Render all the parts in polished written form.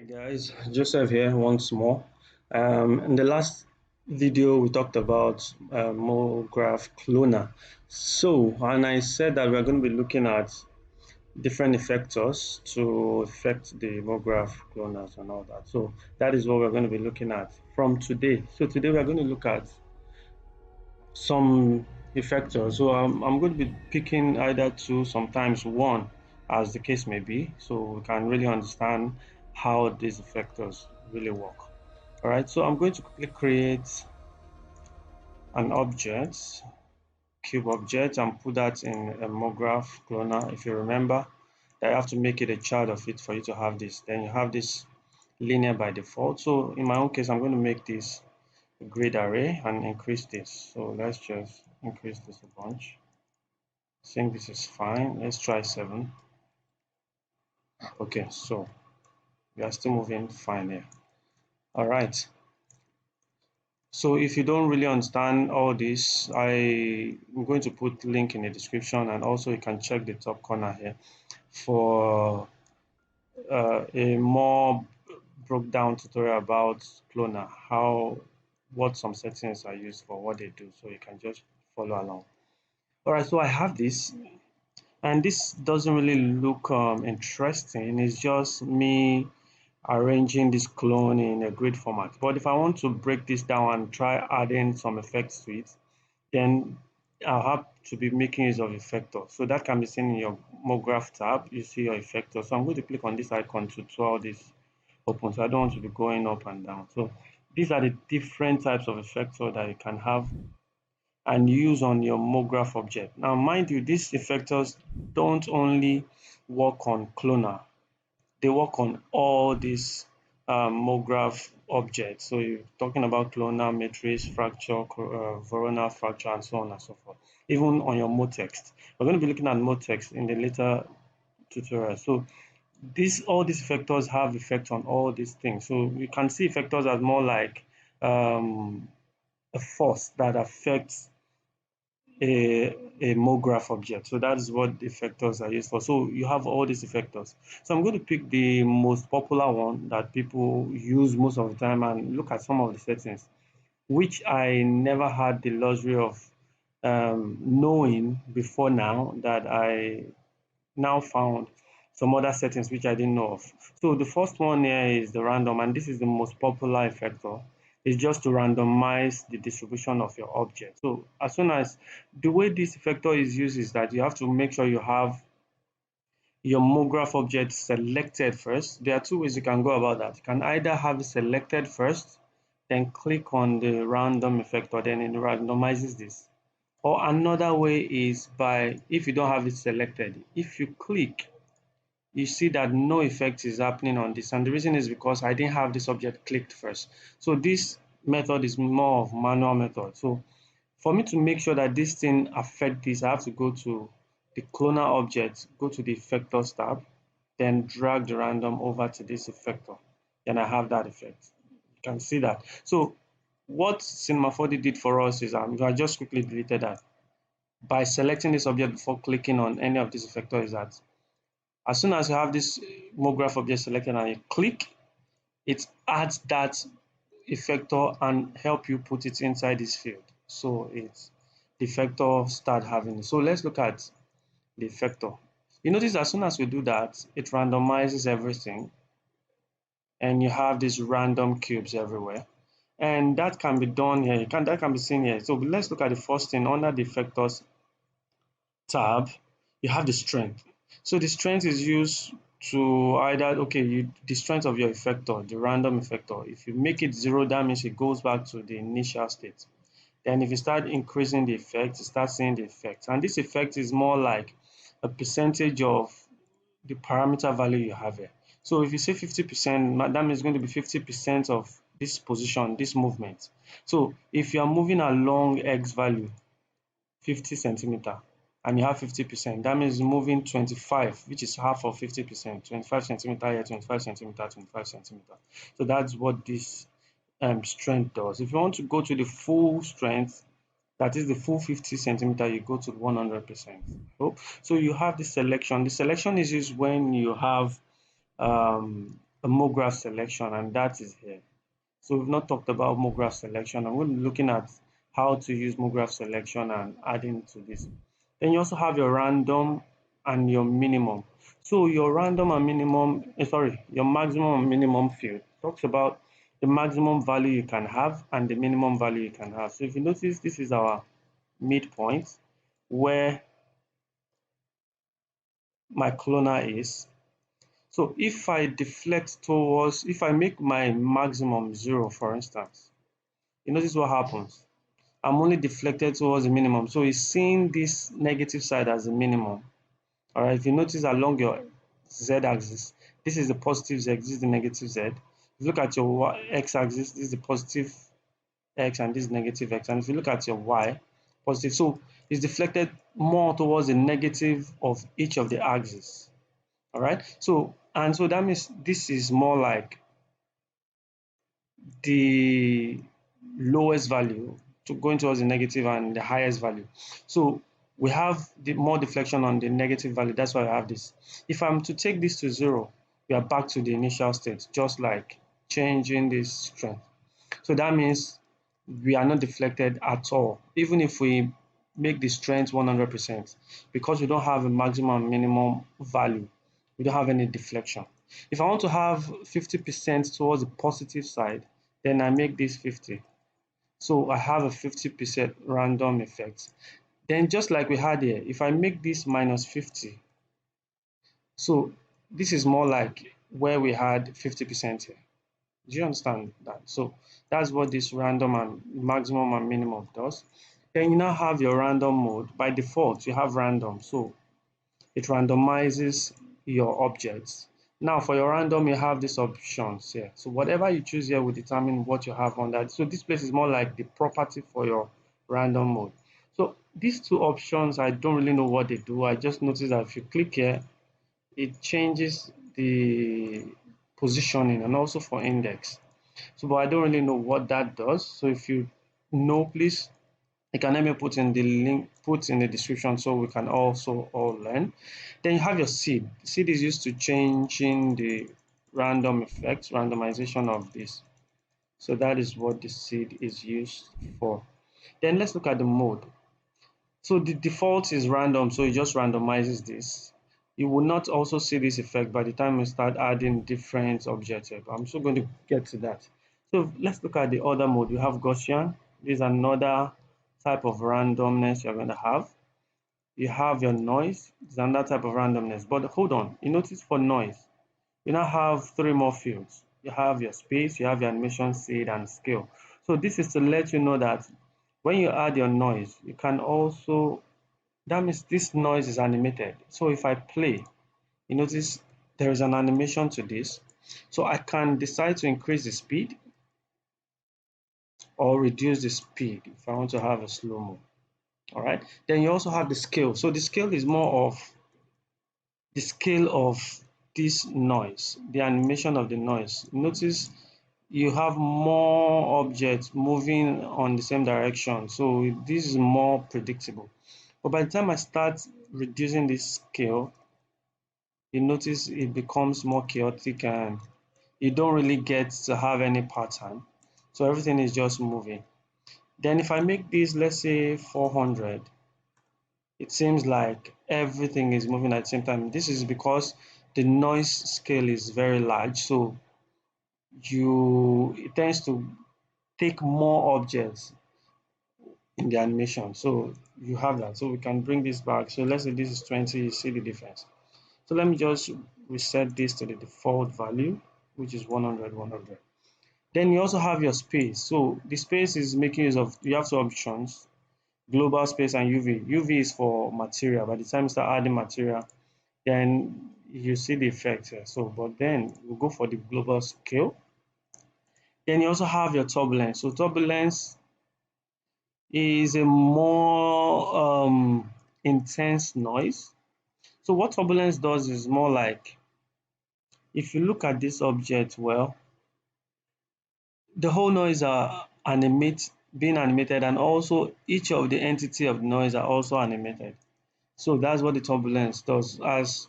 Hey guys, Joseph here once more. In the last video, we talked about Mograph Cloner. And I said that we're going to be looking at different effectors to affect the Mograph cloners and all that. So that is what we're going to be looking at from today. So today we're going to look at some effectors. So I'm going to be picking either two, sometimes one, as the case may be, so we can really understand how these effectors really work. All right, so I'm going to quickly create an object, cube object, and put that in a Mograph cloner. If you remember, I have to make it a child of it for you to have this. Then you have this linear by default. So in my own case, I'm going to make this grid array and increase this. So let's just increase this a bunch. I think this is fine. Let's try 7. Okay, so we are still moving fine here. All right. So if you don't really understand all this, I'm going to put link in the description, and also you can check the top corner here for a more broke down tutorial about Cloner, what some settings are used for, what they do, so you can just follow along. All right, so I have this, and this doesn't really look interesting. It's just me arranging this clone in a grid format. But if I want to break this down and try adding some effects to it, then I'll have to be making use of Effector. So that can be seen in your Mograph tab. You see your Effector. So I'm going to click on this icon to draw this open. So I don't want to be going up and down. So these are the different types of Effector that you can have and use on your Mograph object. Now, mind you, these effectors don't only work on Cloner. They work on all these Mograph objects. So you're talking about Cloner, matrix, fracture, Verona fracture, and so on and so forth. Even on your MoText. We're going to be looking at MoText in the later tutorial. So all these effectors have effect on all these things. So you can see effectors as more like a force that affects a Mograph object. So that is what the effectors are used for. So you have all these effectors. So I'm going to pick the most popular one that people use most of the time and look at some of the settings, which I never had the luxury of knowing before now, that I now found some other settings which I didn't know of. So the first one here is the random, and this is the most popular effector. It's just to randomize the distribution of your object. So as soon as the way this effector is used is that you have to make sure you have your Mograph object selected first. There are two ways you can go about that. You can either have it selected first, then click on the random effector, then it randomizes this. Or another way is by, if you don't have it selected, if you click, you see that no effect is happening on this, and the reason is because I didn't have this object clicked first. So this method is more of manual method. So for me to make sure that this thing affects this, I have to go to the cloner object, go to the effectors tab, then drag the random over to this effector. Then I have that effect. You can see that. So what Cinema 4D did for us is, I just quickly deleted that. By selecting this object before clicking on any of these effectors, is that as soon as you have this Mograph object selected and you click, it adds that effector and help you put it inside this field. So the effector start having it. So let's look at the effector. You notice as soon as we do that, it randomizes everything, and you have these random cubes everywhere. And that can be done here. That can be seen here. So let's look at the first thing under the effectors tab. You have the strength. So the strength is used to either, the strength of your effector, the random effector. If you make it 0, that means it goes back to the initial state. Then if you start increasing the effect, you start seeing the effect. And this effect is more like a percentage of the parameter value you have here. So if you say 50%, that means it's going to be 50% of this position, this movement. So if you are moving along X value, 50 centimeter, and you have 50%, that means moving 25, which is half of 50%, 25 centimeter here, 25 centimeter, 25 centimeter. So that's what this strength does. If you want to go to the full strength, that is the full 50 centimeter, you go to 100%. So you have the selection. The selection is used when you have a Mograph selection, and that is here. So we've not talked about Mograph selection. I'm going to be looking at how to use Mograph selection and adding to this. Then you also have your random and your minimum. So your random and minimum, your maximum and minimum field talks about the maximum value you can have and the minimum value you can have. So if you notice, this is our midpoint where my cloner is. So if I deflect towards, if I make my maximum 0, for instance, you notice what happens. I'm only deflected towards the minimum. So it's seeing this negative side as the minimum. All right, if you notice along your z-axis, this is the positive z, this is the negative z. If you look at your x-axis, this is the positive x and this is negative x. And if you look at your y, positive, so it's deflected more towards the negative of each of the axes. All right, so that means this is more like the lowest value to going towards the negative and the highest value. So we have the more deflection on the negative value. That's why I have this. If I'm to take this to 0, we are back to the initial state, just like changing this strength. So that means we are not deflected at all, even if we make the strength 100%, because we don't have a maximum and minimum value. We don't have any deflection. If I want to have 50% towards the positive side, then I make this 50. So I have a 50% random effect. Then just like we had here, if I make this minus 50, so this is more like where we had 50% here. Do you understand that? So that's what this random and maximum and minimum does. Then you now have your random mode. By default, you have random. So it randomizes your objects. Now for your random, you have these options here. So whatever you choose here will determine what you have on that. So this place is more like the property for your random mode. So these two options, I don't really know what they do. I just noticed that if you click here, it changes the positioning and also for index. So, but I don't really know what that does. So if you know, please, you can let me put in the link, put in the description so we can also all learn. Then you have your seed. Seed is used to changing the random effects, randomization of this. So that is what the seed is used for. Then let's look at the mode. So the default is random, so it just randomizes this. You will not also see this effect by the time you start adding different objects here, but I'm still going to get to that. So let's look at the other mode. We have Gaussian. This is another type of randomness you're going to have. You have your noise. It's another type of randomness. But hold on. You notice for noise, you now have 3 more fields. You have your space, you have your animation seed, and scale. So this is to let you know that when you add your noise, you can also, that means this noise is animated. So if I play, you notice there is an animation to this. So I can decide to increase the speed or reduce the speed if I want to have a slow-mo. All right. Then you also have the scale. So the scale is more of the scale of this noise, the animation of the noise. Notice you have more objects moving on the same direction. So this is more predictable. But by the time I start reducing this scale, you notice it becomes more chaotic and you don't really get to have any pattern. So everything is just moving. Then if I make this, let's say 400, it seems like everything is moving at the same time. This is because the noise scale is very large. So it tends to take more objects in the animation. So you have that. So we can bring this back. So let's say this is 20, you see the difference. So let me just reset this to the default value, which is 100, 100. Then you also have your space. So the space is making use of, you have two options, global space and UV. UV is for material. By the time you start adding material, then you see the effect here. So, but then we'll go for the global scale. Then you also have your turbulence. So turbulence is a more intense noise. So what turbulence does is more like, if you look at this object well, the whole noise are being animated, and also each of the entity of noise are also animated. So that's what the turbulence does. As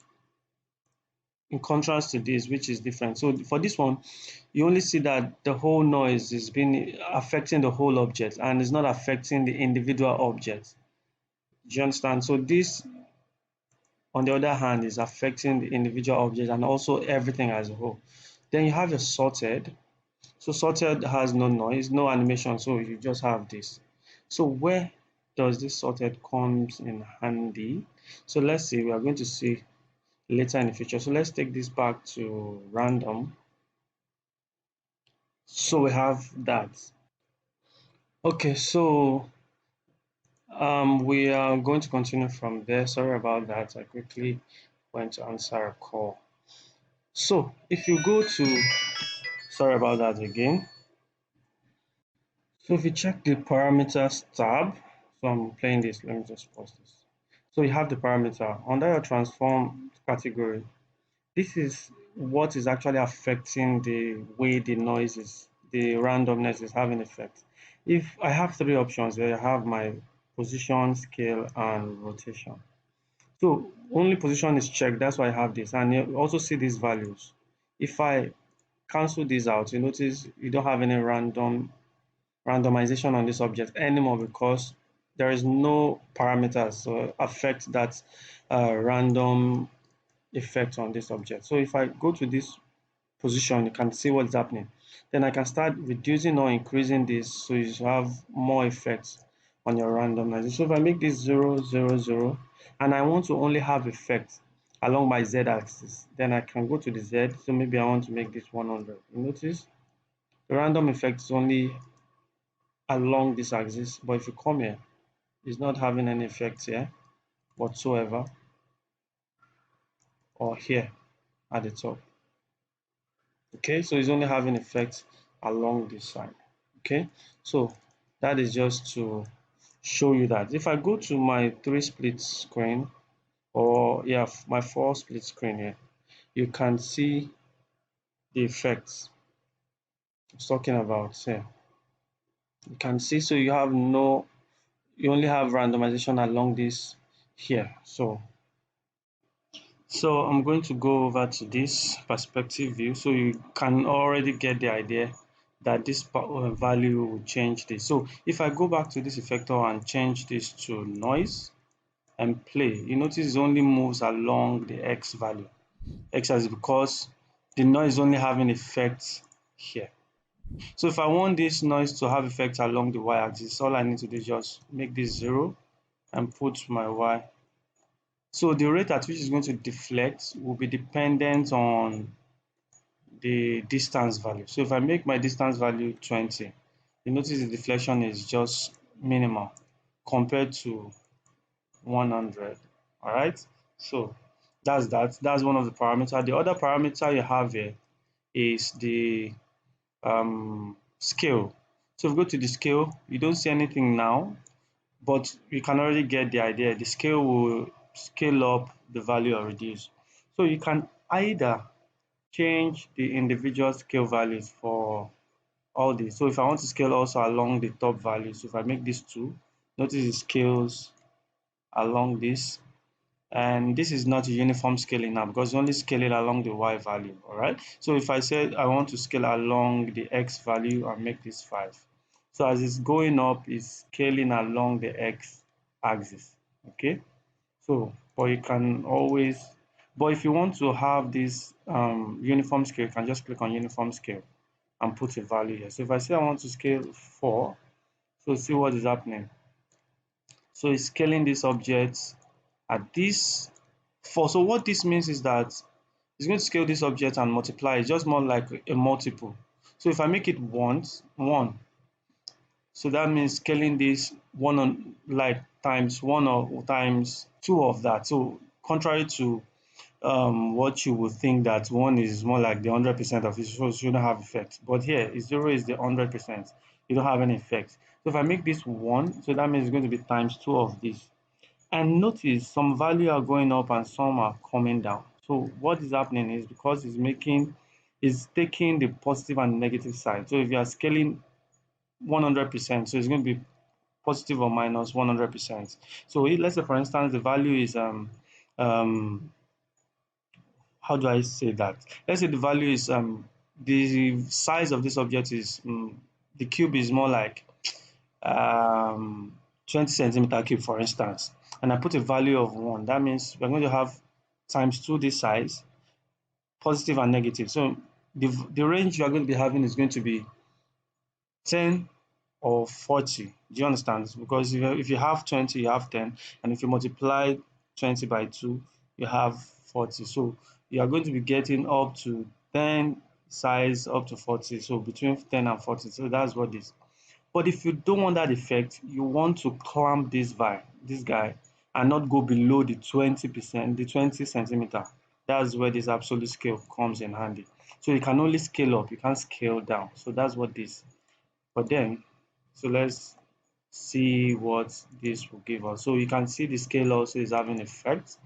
in contrast to this, which is different. So for this one, you only see that the whole noise is being affecting the whole object and is not affecting the individual objects. Do you understand? So this, on the other hand, is affecting the individual object and also everything as a whole. Then you have your sorted. So sorted has no noise, no animation, so you just have this. So where does this sorted comes in handy? So let's see, we are going to see later in the future. So let's take this back to random. So we have that. Okay, so we are going to continue from there. Sorry about that. I quickly went to answer a call. So if you go to, sorry about that again. So if you check the parameters tab, so I'm playing this, let me just pause this. So you have the parameter under your transform category. This is what is actually affecting the way the noise is, the randomness is having effect. If I have three options where I have my position, scale, and rotation. So only position is checked, that's why I have this. And you also see these values. If I cancel these out, you notice you don't have any randomization on this object anymore because there is no parameters to affect that random effect on this object. So if I go to this position, you can see what's happening. Then I can start reducing or increasing this so you have more effects on your randomization. So if I make this 0, 0, 0, and I want to only have effects along my Z axis, then I can go to the Z. So maybe I want to make this 100. You notice the random effect is only along this axis, but if you come here, it's not having any effect here whatsoever, or here at the top. Okay, so it's only having effect along this side. Okay, so that is just to show you that. If I go to my 3 split screen, or yeah, my 4 split screen here, you can see the effects I was talking about here. You can see, so you have no, you only have randomization along this here. So I'm going to go over to this perspective view so you can already get the idea that this value will change this. So if I go back to this effector and change this to noise and play, you notice it only moves along the X value. X is because the noise is only having effects here. So if I want this noise to have effect along the Y axis, all I need to do is just make this 0 and put my Y. So the rate at which it's going to deflect will be dependent on the distance value. So if I make my distance value 20, you notice the deflection is just minimal compared to 100. All right. So that's that. That's one of the parameters. The other parameter you have here is the scale. So if we go to the scale, you don't see anything now, but you can already get the idea. The scale will scale up the value or reduce. So you can either change the individual scale values for all these. So if I want to scale also along the top values, so if I make this 2, notice it scales along this. And this is not a uniform scaling now because you only scale it along the Y value. All right. So if I said I want to scale along the X value and make this 5. So as it's going up, it's scaling along the X axis. Okay. So, but you can always, but if you want to have this uniform scale, you can just click on uniform scale and put a value here. So if I say I want to scale 4, so see what is happening. So it's scaling this object at this 4. So what this means is that it's going to scale this object and multiply. It's just more like a multiple. So if I make it 1, so that means scaling this 1 on like times 1 or times 2 of that. So contrary to what you would think that 1 is more like the 100% of it, so it shouldn't have effect. But here, 0 is the 100%. You don't have any effect. So if I make this 1, so that means it's going to be times 2 of this. And notice some value are going up and some are coming down. So what is happening is because it's taking the positive and negative side. So if you are scaling 100%, so it's going to be positive or minus 100%. So let's say, for instance, the value is um how do I say that? Let's say the value is the size of this object is the cube is more like um 20 centimeter cube, for instance, and I put a value of 1. That means we're going to have times 2 this size, positive and negative. So the range you are going to be having is going to be 10 or 40. Do you understand? Because if you have 20, you have 10, and if you multiply 20 by 2, you have 40. So you are going to be getting up to 10 size up to 40. So between 10 and 40. So that's what this. But if you don't want that effect, you want to clamp this guy, and not go below the 20%, the 20 centimeter. That's where this absolute scale comes in handy. So you can only scale up, you can't scale down. So that's what this. But then, so let's see what this will give us. So you can see the scale also is having effect.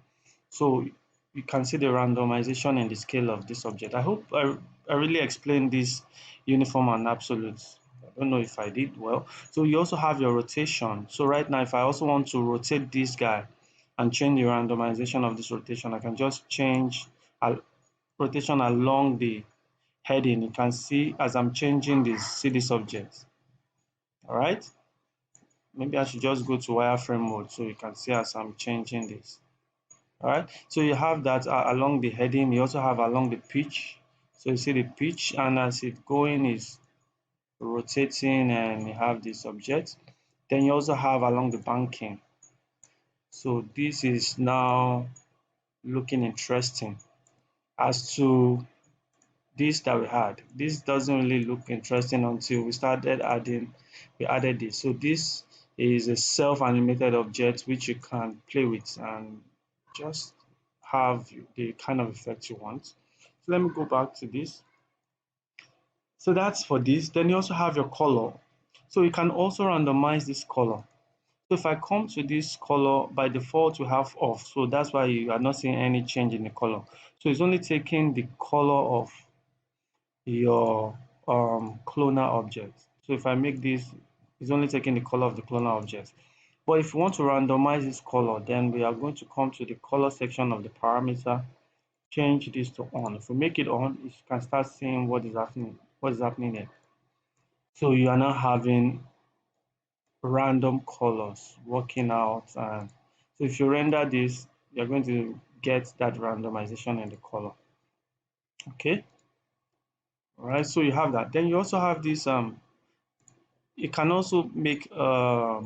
So you can see the randomization in the scale of this object. I hope I really explained this uniform and absolutes. I don't know if I did well. So you also have your rotation. So right now, if I also want to rotate this guy and change the randomization of this rotation, I can just change rotation along the heading. You can see as I'm changing this, see this object. All right. Maybe I should just go to wireframe mode so you can see as I'm changing this. All right, so you have that along the heading. You also have along the pitch. So you see the pitch, and as it going is rotating, and you have this object. Then you also have along the banking. So this is now looking interesting. As to this that we had, this doesn't really look interesting until we added this. So this is a self-animated object which you can play with and just have the kind of effect you want. So let me go back to this. So that's for this. Then you also have your color. So you can also randomize this color. So if I come to this color, by default we have off. So that's why you are not seeing any change in the color. So it's only taking the color of your cloner object. So if I make this, it's only taking the color of the cloner object. But if you want to randomize this color, then we are going to come to the color section of the parameter, change this to on. If we make it on, you can start seeing what is happening here. So you are now having random colors working out, and so if you render this, you're going to get that randomization in the color. Okay. All right, so you have that. Then you also have this you can also make a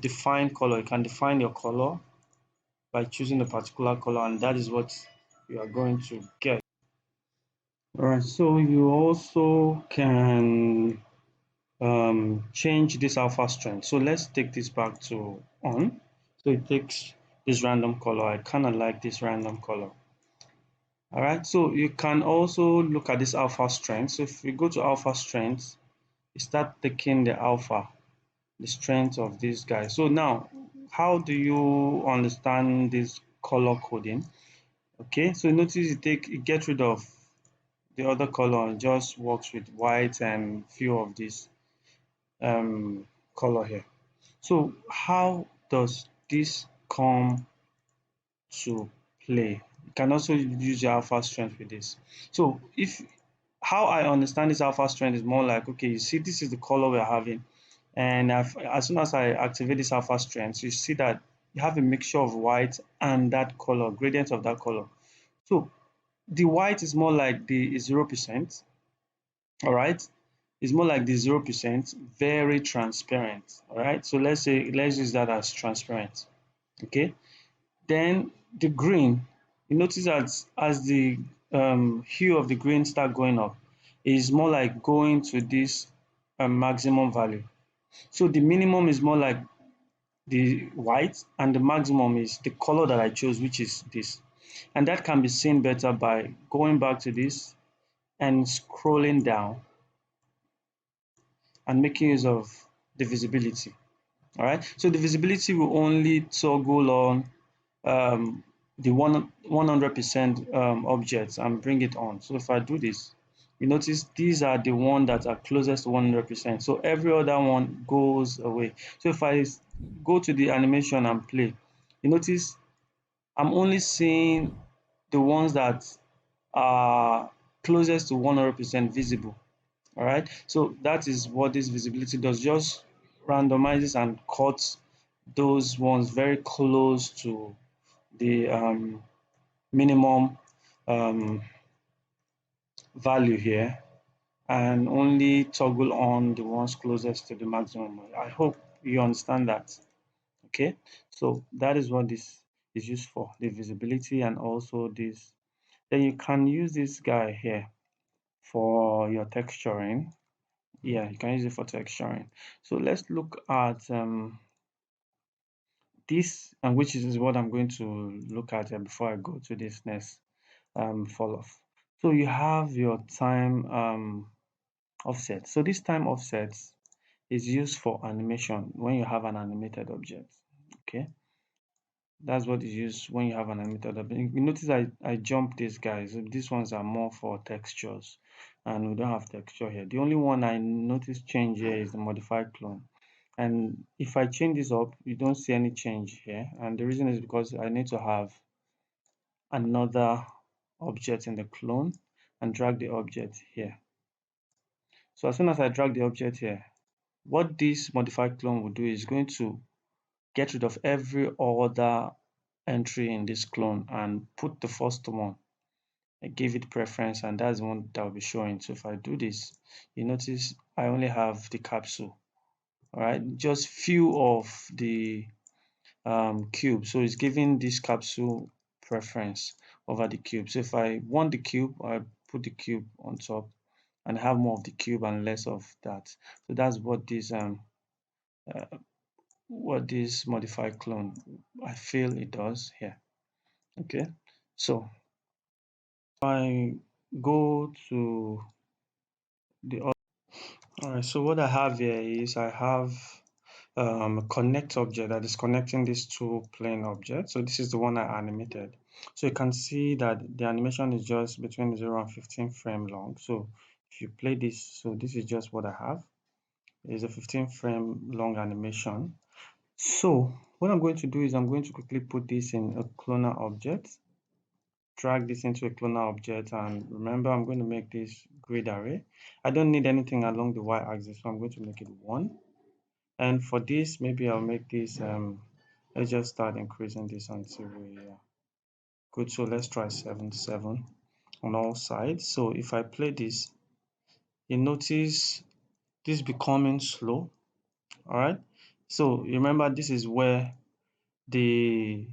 defined color. You can define your color by choosing a particular color, and that is what you are going to get. All right, so you also can change this alpha strength. So let's take this back to on. So it takes this random color. I kind of like this random color. All right, so you can also look at this alpha strength. So if we go to alpha strength, you start taking the alpha, the strength of this guy. So now, how do you understand this color coding? Okay, so notice you get rid of the other color and just works with white and few of this color here. So how does this come to play? You can also use your alpha strength with this. So how I understand this alpha strength is more like, okay, you see this is the color we're having, and as soon as I activate this alpha strength, you see that you have a mixture of white and that color, gradient of that color. So the white is more like the 0%, all right? It's more like the 0%, very transparent, all right? So let's use that as transparent, okay? Then the green, you notice that as the hue of the green start going up, is more like going to this maximum value. So the minimum is more like the white, and the maximum is the color that I chose, which is this. And that can be seen better by going back to this and scrolling down and making use of the visibility. All right, so the visibility will only toggle on the 100% objects and bring it on. So if I do this, you notice these are the ones that are closest to 100%. So every other one goes away. So if I go to the animation and play, you notice I'm only seeing the ones that are closest to 100% visible. All right, so that is what this visibility does, just randomizes and cuts those ones very close to the minimum um, value here, and only toggle on the ones closest to the maximum. I hope you understand that. Okay, so that is what this is used for, the visibility, and also this. Then you can use this guy here for your texturing. Yeah, you can use it for texturing. So let's look at this, and which is what I'm going to look at before I go to this next fall off. So you have your time offset. So this time offset is used for animation when you have an animated object. Okay, that's what is used when you have an animated object. You notice I jumped these guys. So these ones are more for textures, and we don't have texture here. The only one I noticed change here is the modified clone. And if I change this up, you don't see any change here. And the reason is because I need to have another object in the clone and drag the object here. So as soon as I drag the object here, what this modified clone will do is going to get rid of every other entry in this clone and put the first one. I give it preference, and that's the one that will be showing. So if I do this, you notice I only have the capsule. All right, just few of the cube. So it's giving this capsule preference over the cube. So if I want the cube, I put the cube on top and have more of the cube and less of that. So that's what this modified clone, I feel it does here. Okay, so I go to the all right, so what I have here is I have a connect object that is connecting these two plane objects. So this is the one I animated. So you can see that the animation is just between 0 and 15 frame long. So if you play this, so this is just what I have. It's a 15 frame long animation. So what I'm going to do is I'm going to quickly put this in a cloner object, drag this into a cloner object, and remember I'm going to make this grid array. I don't need anything along the y-axis, so I'm going to make it 1. And for this, maybe I'll make this, let's just start increasing this until we good. So let's try 7 on all sides. So if I play this, you notice this becoming slow. All right. So remember, this is where the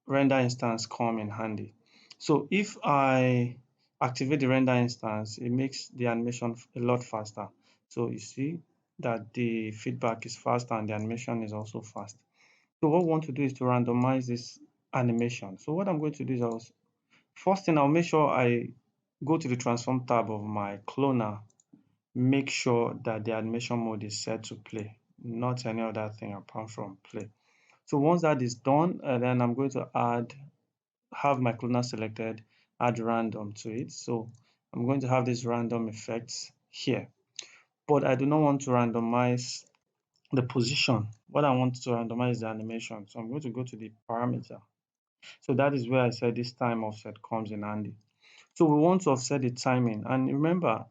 render instance come in handy. So if I activate the render instance, it makes the animation a lot faster. So you see that the feedback is fast and the animation is also fast. So what we want to do is to randomize this animation. So what I'm going to do is first thing, I'll make sure I go to the transform tab of my cloner, make sure that the animation mode is set to play, not any other thing apart from play. So once that is done, then I'm going to have my cloner selected, add random to it. So I'm going to have this random effects here, but I do not want to randomize the position. What I want to randomize is the animation. So I'm going to go to the parameter. So that is where I said this time offset comes in handy. So we want to offset the timing. And remember,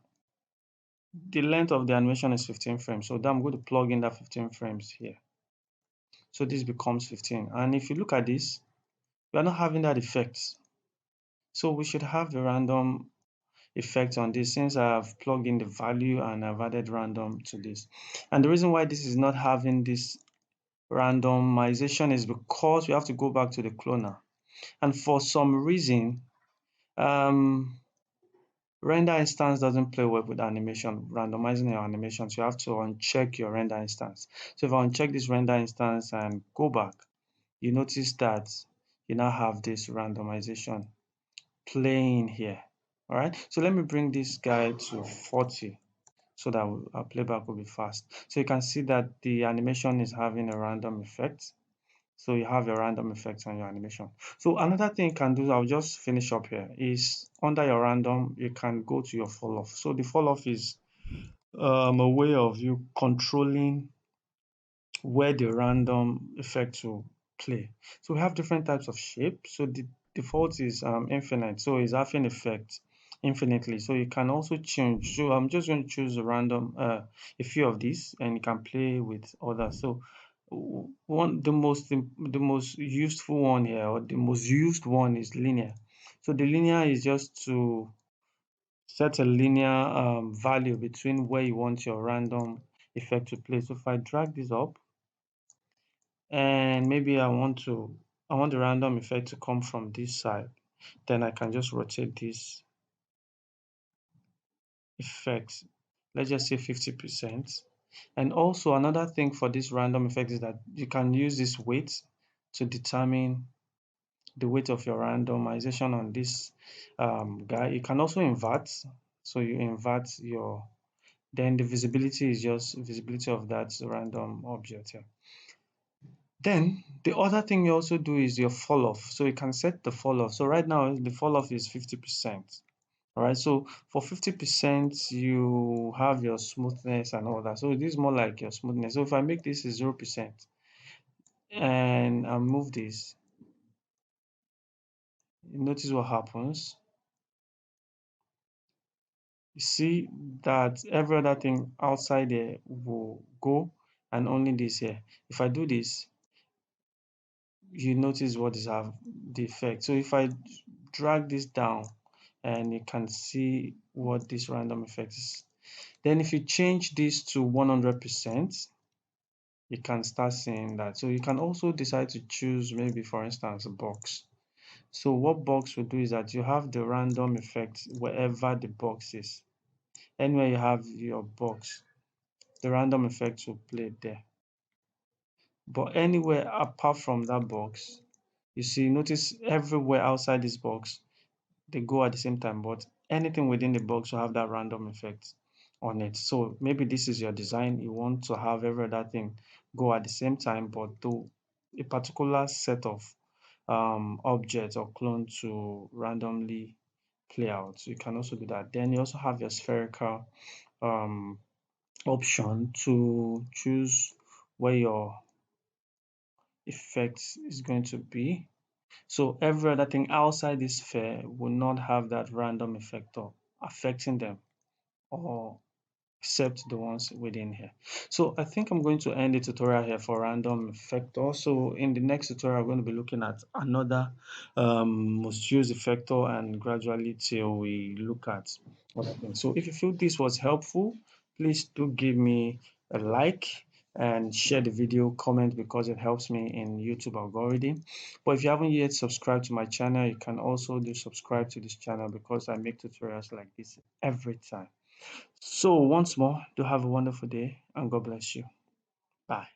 the length of the animation is 15 frames. So I'm going to plug in that 15 frames here. So this becomes 15. And if you look at this, we are not having that effect. So we should have the random effect on this, since I've plugged in the value and I've added random to this. And the reason why this is not having this randomization is because we have to go back to the cloner. And for some reason, render instance doesn't play well with animation, randomizing your animations. You have to uncheck your render instance. So if I uncheck this render instance and go back, you notice that you now have this randomization playing here. All right, so let me bring this guy to 40 so that our playback will be fast. So you can see that the animation is having a random effect. So you have a random effect on your animation. So another thing you can do, I'll just finish up here, is under your random, you can go to your fall off. So the fall off is a way of you controlling where the random effect will play. So we have different types of shape. So the default is infinite, so it's having effect infinitely. So you can also change. So I'm just going to choose a random a few of these, and you can play with others. So one the most useful one here, or the most used one, is linear. So the linear is just to set a linear value between where you want your random effect to play. So if I drag this up, and maybe I want the random effect to come from this side, then I can just rotate this effect, let's just say 50%. And also another thing for this random effect is that you can use this weight to determine the weight of your randomization on this guy. You can also invert, so you invert your, then the visibility is just visibility of that random object here. Then the other thing you also do is your fall off. So you can set the fall off. So right now the fall off is 50%. All right. So for 50%, you have your smoothness and all that. So this is more like your smoothness. So if I make this 0% and I move this, you notice what happens. You see that every other thing outside there will go, and only this here. If I do this, you notice what is have the effect. So if I drag this down, and you can see what this random effect is. Then if you change this to 100%, you can start seeing that. So you can also decide to choose, maybe for instance, a box. So what box will do is that you have the random effect wherever the box is. Anywhere you have your box, the random effect will play there. But anywhere apart from that box, you see, notice everywhere outside this box, they go at the same time, but anything within the box will have that random effect on it. So maybe this is your design, you want to have every other thing go at the same time, but do a particular set of objects or clone to randomly play out. So you can also do that. Then you also have your spherical um, option to choose where your effect is going to be. So every other thing outside this sphere will not have that random effector affecting them, or except the ones within here. So I think I'm going to end the tutorial here for random effector. So in the next tutorial, I'm going to be looking at another most used effector, and gradually till we look at other things. So if you feel this was helpful, please do give me a like and share the video, comment, because it helps me in YouTube algorithm. But if you haven't yet subscribed to my channel, you can also do subscribe to this channel, because I make tutorials like this every time. So once more, do have a wonderful day, and God bless you. Bye.